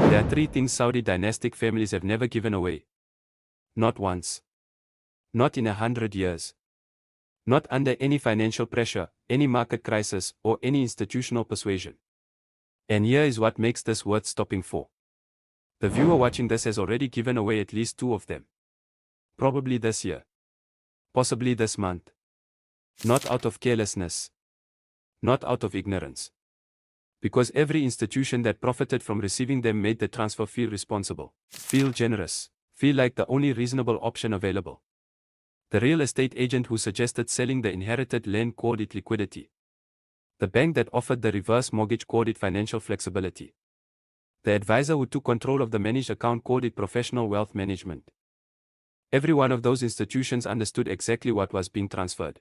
There are three things Saudi dynastic families have never given away. Not once. Not in 100 years. Not under any financial pressure, any market crisis, or any institutional persuasion. And here is what makes this worth stopping for. The viewer watching this has already given away at least two of them. Probably this year. Possibly this month. Not out of carelessness. Not out of ignorance. Because every institution that profited from receiving them made the transfer feel responsible, feel generous, feel like the only reasonable option available. The real estate agent who suggested selling the inherited land called it liquidity. The bank that offered the reverse mortgage called it financial flexibility. The advisor who took control of the managed account called it professional wealth management. Every one of those institutions understood exactly what was being transferred.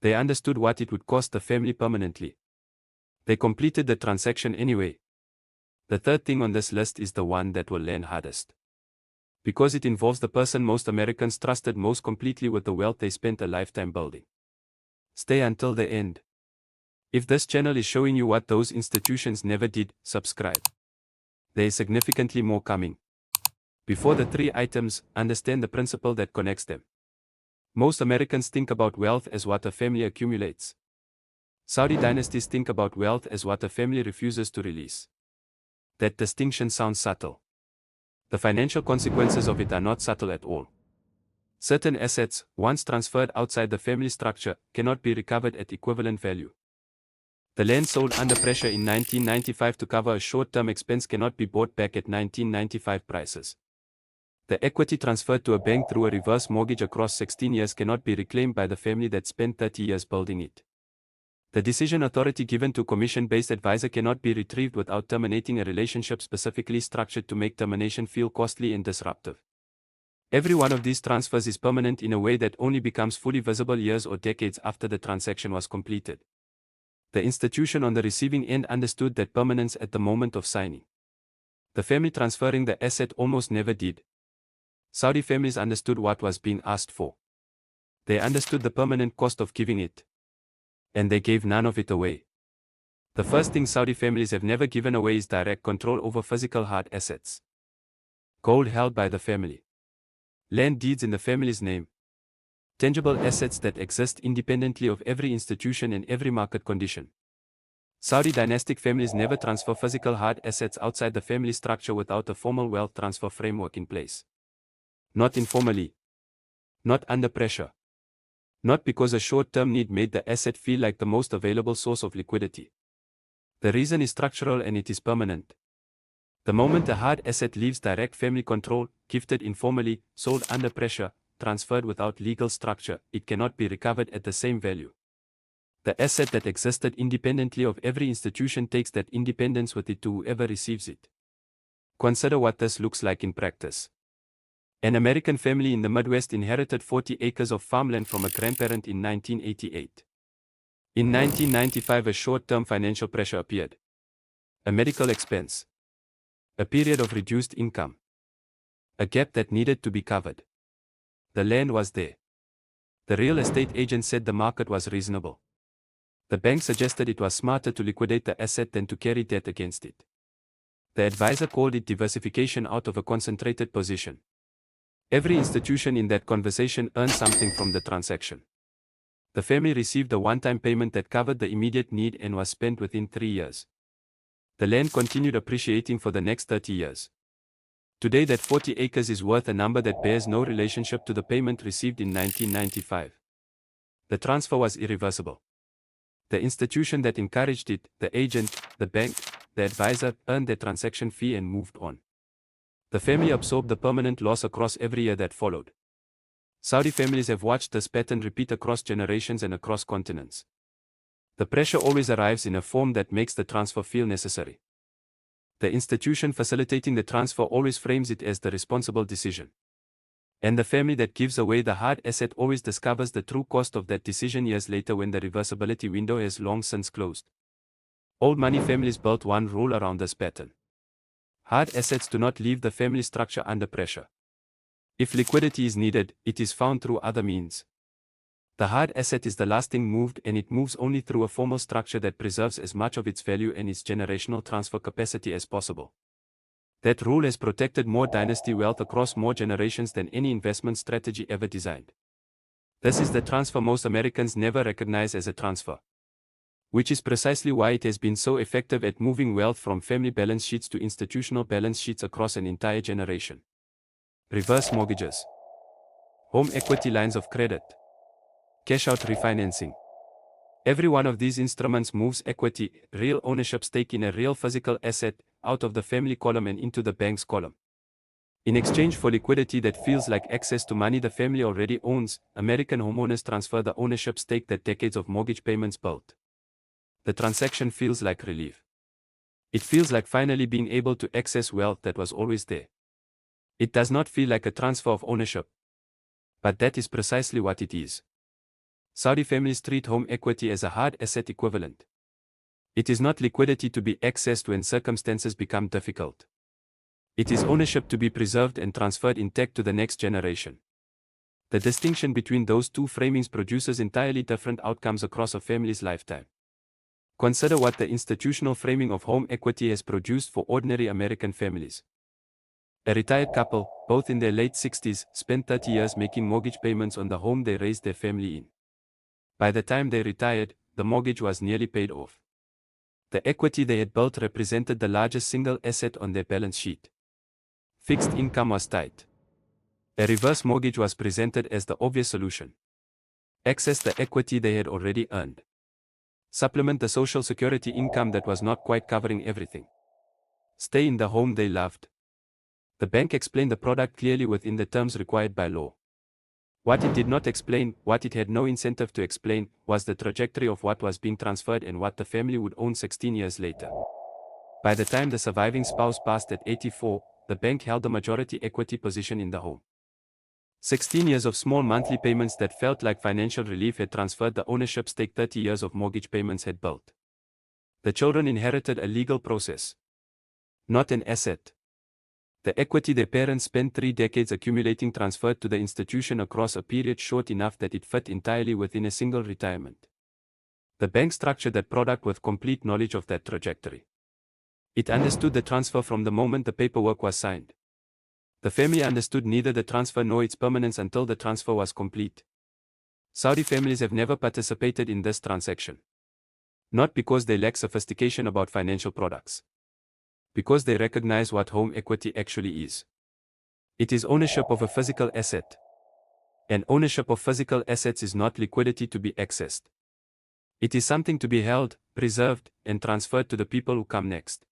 They understood what it would cost the family permanently. They completed the transaction anyway. The third thing on this list is the one that will land hardest. Because it involves the person most Americans trusted most completely with the wealth they spent a lifetime building. Stay until the end. If this channel is showing you what those institutions never did, subscribe. There is significantly more coming. Before the three items, understand the principle that connects them. Most Americans think about wealth as what a family accumulates. Saudi dynasties think about wealth as what a family refuses to release. That distinction sounds subtle. The financial consequences of it are not subtle at all. Certain assets, once transferred outside the family structure, cannot be recovered at equivalent value. The land sold under pressure in 1995 to cover a short-term expense cannot be bought back at 1995 prices. The equity transferred to a bank through a reverse mortgage across 16 years cannot be reclaimed by the family that spent 30 years building it. The decision authority given to commission-based advisor cannot be retrieved without terminating a relationship specifically structured to make termination feel costly and disruptive. Every one of these transfers is permanent in a way that only becomes fully visible years or decades after the transaction was completed. The institution on the receiving end understood that permanence at the moment of signing. The family transferring the asset almost never did. Saudi families understood what was being asked for. They understood the permanent cost of giving it. And they gave none of it away. The first thing Saudi families have never given away is direct control over physical hard assets. Gold held by the family. Land deeds in the family's name. Tangible assets that exist independently of every institution and every market condition. Saudi dynastic families never transfer physical hard assets outside the family structure without a formal wealth transfer framework in place. Not informally. Not under pressure. Not because a short-term need made the asset feel like the most available source of liquidity. The reason is structural and it is permanent. The moment a hard asset leaves direct family control, gifted informally, sold under pressure, transferred without legal structure, it cannot be recovered at the same value. The asset that existed independently of every institution takes that independence with it to whoever receives it. Consider what this looks like in practice. An American family in the Midwest inherited 40 acres of farmland from a grandparent in 1988. In 1995, a short-term financial pressure appeared. A medical expense. A period of reduced income. A gap that needed to be covered. The land was there. The real estate agent said the market was reasonable. The bank suggested it was smarter to liquidate the asset than to carry debt against it. The advisor called it diversification out of a concentrated position. Every institution in that conversation earned something from the transaction. The family received a one-time payment that covered the immediate need and was spent within 3 years. The land continued appreciating for the next 30 years. Today that 40 acres is worth a number that bears no relationship to the payment received in 1995. The transfer was irreversible. The institution that encouraged it, the agent, the bank, the advisor, earned their transaction fee and moved on. The family absorbed the permanent loss across every year that followed. Saudi families have watched this pattern repeat across generations and across continents. The pressure always arrives in a form that makes the transfer feel necessary. The institution facilitating the transfer always frames it as the responsible decision. And the family that gives away the hard asset always discovers the true cost of that decision years later when the reversibility window has long since closed. Old money families built one rule around this pattern. Hard assets do not leave the family structure under pressure. If liquidity is needed, it is found through other means. The hard asset is the last thing moved and it moves only through a formal structure that preserves as much of its value and its generational transfer capacity as possible. That rule has protected more dynasty wealth across more generations than any investment strategy ever designed. This is the transfer most Americans never recognize as a transfer. Which is precisely why it has been so effective at moving wealth from family balance sheets to institutional balance sheets across an entire generation. Reverse mortgages. Home equity lines of credit. Cash out refinancing. Every one of these instruments moves equity, real ownership stake in a real physical asset, out of the family column and into the bank's column. In exchange for liquidity that feels like access to money the family already owns, American homeowners transfer the ownership stake that decades of mortgage payments built. The transaction feels like relief. It feels like finally being able to access wealth that was always there. It does not feel like a transfer of ownership. But that is precisely what it is. Saudi families treat home equity as a hard asset equivalent. It is not liquidity to be accessed when circumstances become difficult. It is ownership to be preserved and transferred intact to the next generation. The distinction between those two framings produces entirely different outcomes across a family's lifetime. Consider what the institutional framing of home equity has produced for ordinary American families. A retired couple, both in their late 60s, spent 30 years making mortgage payments on the home they raised their family in. By the time they retired, the mortgage was nearly paid off. The equity they had built represented the largest single asset on their balance sheet. Fixed income was tight. A reverse mortgage was presented as the obvious solution. Access the equity they had already earned. Supplement the social security income that was not quite covering everything. Stay in the home they loved. The bank explained the product clearly within the terms required by law. What it did not explain, what it had no incentive to explain, was the trajectory of what was being transferred and what the family would own 16 years later. By the time the surviving spouse passed at 84, the bank held the majority equity position in the home. 16 years of small monthly payments that felt like financial relief had transferred the ownership stake 30 years of mortgage payments had built. The children inherited a legal process, not an asset. The equity their parents spent 3 decades accumulating transferred to the institution across a period short enough that it fit entirely within a single retirement. The bank structured that product with complete knowledge of that trajectory. It understood the transfer from the moment the paperwork was signed. The family understood neither the transfer nor its permanence until the transfer was complete. Saudi families have never participated in this transaction. Not because they lack sophistication about financial products. Because they recognize what home equity actually is. It is ownership of a physical asset. And ownership of physical assets is not liquidity to be accessed. It is something to be held, preserved, and transferred to the people who come next.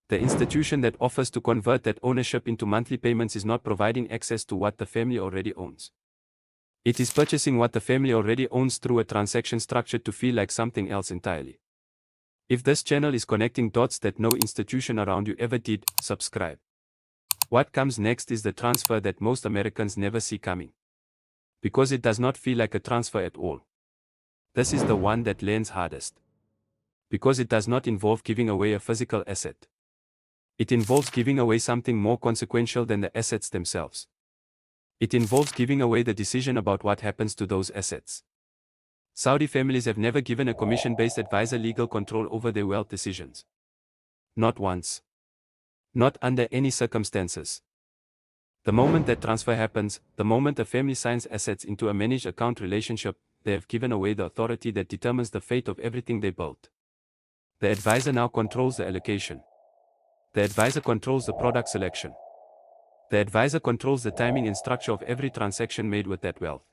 The institution that offers to convert that ownership into monthly payments is not providing access to what the family already owns. It is purchasing what the family already owns through a transaction structured to feel like something else entirely. If this channel is connecting dots that no institution around you ever did, subscribe. What comes next is the transfer that most Americans never see coming. Because it does not feel like a transfer at all. This is the one that lands hardest. Because it does not involve giving away a physical asset. It involves giving away something more consequential than the assets themselves. It involves giving away the decision about what happens to those assets. Saudi families have never given a commission-based advisor legal control over their wealth decisions. Not once. Not under any circumstances. The moment that transfer happens, the moment a family signs assets into a managed account relationship, they have given away the authority that determines the fate of everything they built. The advisor now controls the allocation. The advisor controls the product selection. The advisor controls the timing and structure of every transaction made with that wealth.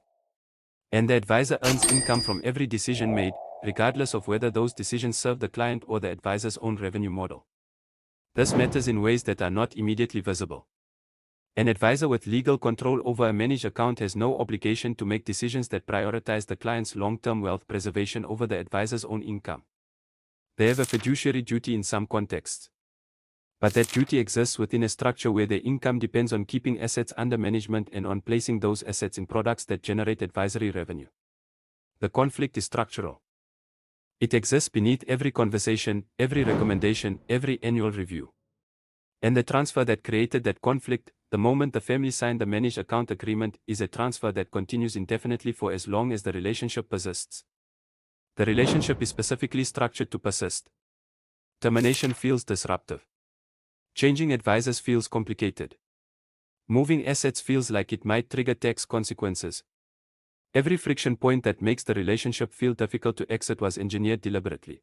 And the advisor earns income from every decision made, regardless of whether those decisions serve the client or the advisor's own revenue model. This matters in ways that are not immediately visible. An advisor with legal control over a managed account has no obligation to make decisions that prioritize the client's long-term wealth preservation over the advisor's own income. They have a fiduciary duty in some contexts. But that duty exists within a structure where their income depends on keeping assets under management and on placing those assets in products that generate advisory revenue. The conflict is structural. It exists beneath every conversation, every recommendation, every annual review. And the transfer that created that conflict, the moment the family signed the managed account agreement, is a transfer that continues indefinitely for as long as the relationship persists. The relationship is specifically structured to persist. Termination feels disruptive. Changing advisors feels complicated. Moving assets feels like it might trigger tax consequences. Every friction point that makes the relationship feel difficult to exit was engineered deliberately.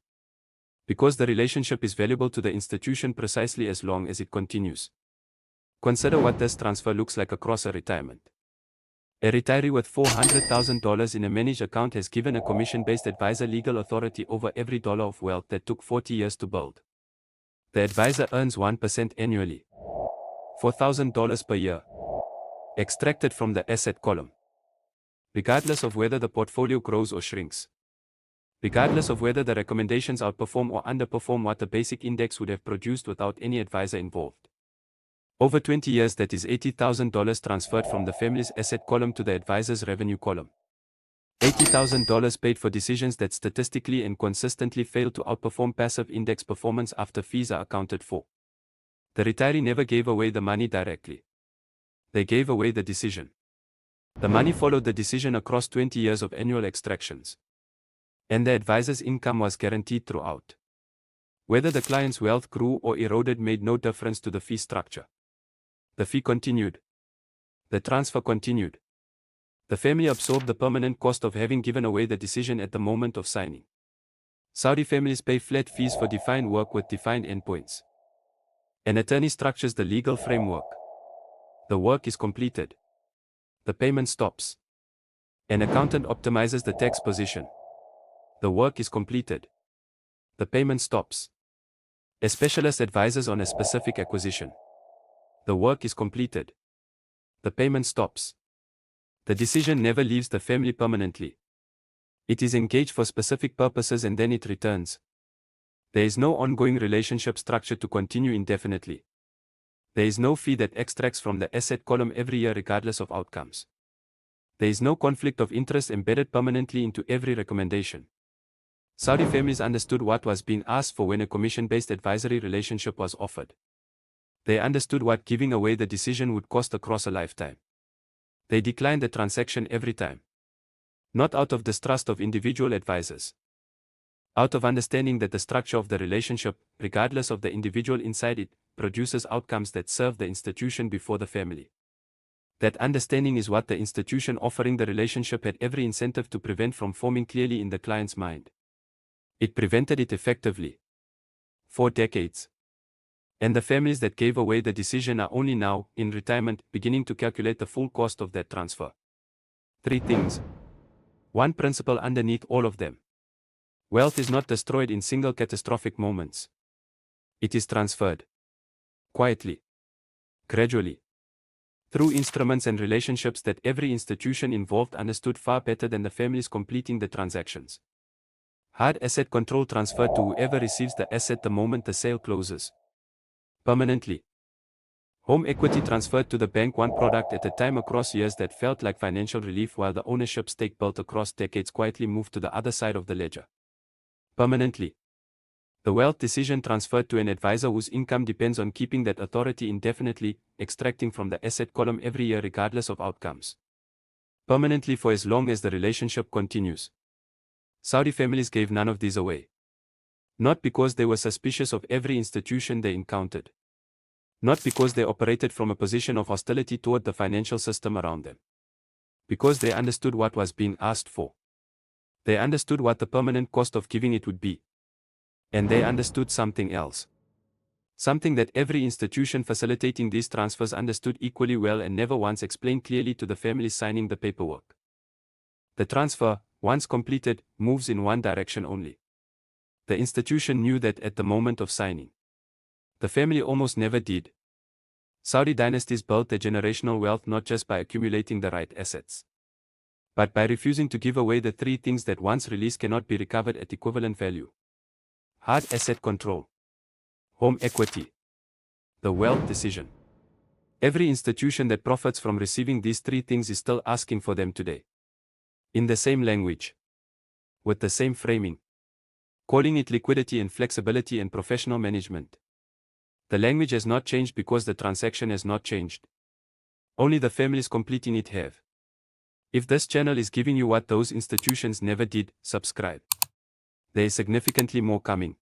Because the relationship is valuable to the institution precisely as long as it continues. Consider what this transfer looks like across a retirement. A retiree with $400,000 in a managed account has given a commission-based advisor legal authority over every dollar of wealth that took 40 years to build. The advisor earns 1% annually. $4,000 per year. Extracted from the asset column. Regardless of whether the portfolio grows or shrinks. Regardless of whether the recommendations outperform or underperform what the basic index would have produced without any advisor involved. Over 20 years, that is $80,000 transferred from the family's asset column to the advisor's revenue column. $80,000 paid for decisions that statistically and consistently fail to outperform passive index performance after fees are accounted for. The retiree never gave away the money directly. They gave away the decision. The money followed the decision across 20 years of annual extractions. And the advisor's income was guaranteed throughout. Whether the client's wealth grew or eroded made no difference to the fee structure. The fee continued. The transfer continued. The family absorbed the permanent cost of having given away the decision at the moment of signing. Saudi families pay flat fees for defined work with defined endpoints. An attorney structures the legal framework. The work is completed. The payment stops. An accountant optimizes the tax position. The work is completed. The payment stops. A specialist advises on a specific acquisition. The work is completed. The payment stops. The decision never leaves the family permanently. It is engaged for specific purposes and then it returns. There is no ongoing relationship structure to continue indefinitely. There is no fee that extracts from the asset column every year regardless of outcomes. There is no conflict of interest embedded permanently into every recommendation. Saudi families understood what was being asked for when a commission-based advisory relationship was offered. They understood what giving away the decision would cost across a lifetime. They declined the transaction every time. Not out of distrust of individual advisors. Out of understanding that the structure of the relationship, regardless of the individual inside it, produces outcomes that serve the institution before the family. That understanding is what the institution offering the relationship had every incentive to prevent from forming clearly in the client's mind. It prevented it effectively. For decades. And the families that gave away the decision are only now, in retirement, beginning to calculate the full cost of that transfer. 3 things. One principle underneath all of them. Wealth is not destroyed in single catastrophic moments. It is transferred. Quietly. Gradually. Through instruments and relationships that every institution involved understood far better than the families completing the transactions. Hard asset control transferred to whoever receives the asset the moment the sale closes. Permanently. Home equity transferred to the bank, one product at a time across years that felt like financial relief while the ownership stake built across decades quietly moved to the other side of the ledger. Permanently. The wealth decision transferred to an advisor whose income depends on keeping that authority indefinitely, extracting from the asset column every year regardless of outcomes. Permanently for as long as the relationship continues. Saudi families gave none of these away. Not because they were suspicious of every institution they encountered. Not because they operated from a position of hostility toward the financial system around them. Because they understood what was being asked for. They understood what the permanent cost of giving it would be. And they understood something else. Something that every institution facilitating these transfers understood equally well and never once explained clearly to the families signing the paperwork. The transfer, once completed, moves in one direction only. The institution knew that at the moment of signing. The family almost never did. Saudi dynasties built their generational wealth not just by accumulating the right assets, but by refusing to give away the 3 things that once released cannot be recovered at equivalent value. Hard asset control. Home equity. The wealth decision. Every institution that profits from receiving these 3 things is still asking for them today. In the same language. With the same framing. Calling it liquidity and flexibility and professional management. The language has not changed because the transaction has not changed. Only the families completing it have. If this channel is giving you what those institutions never did, subscribe. There is significantly more coming.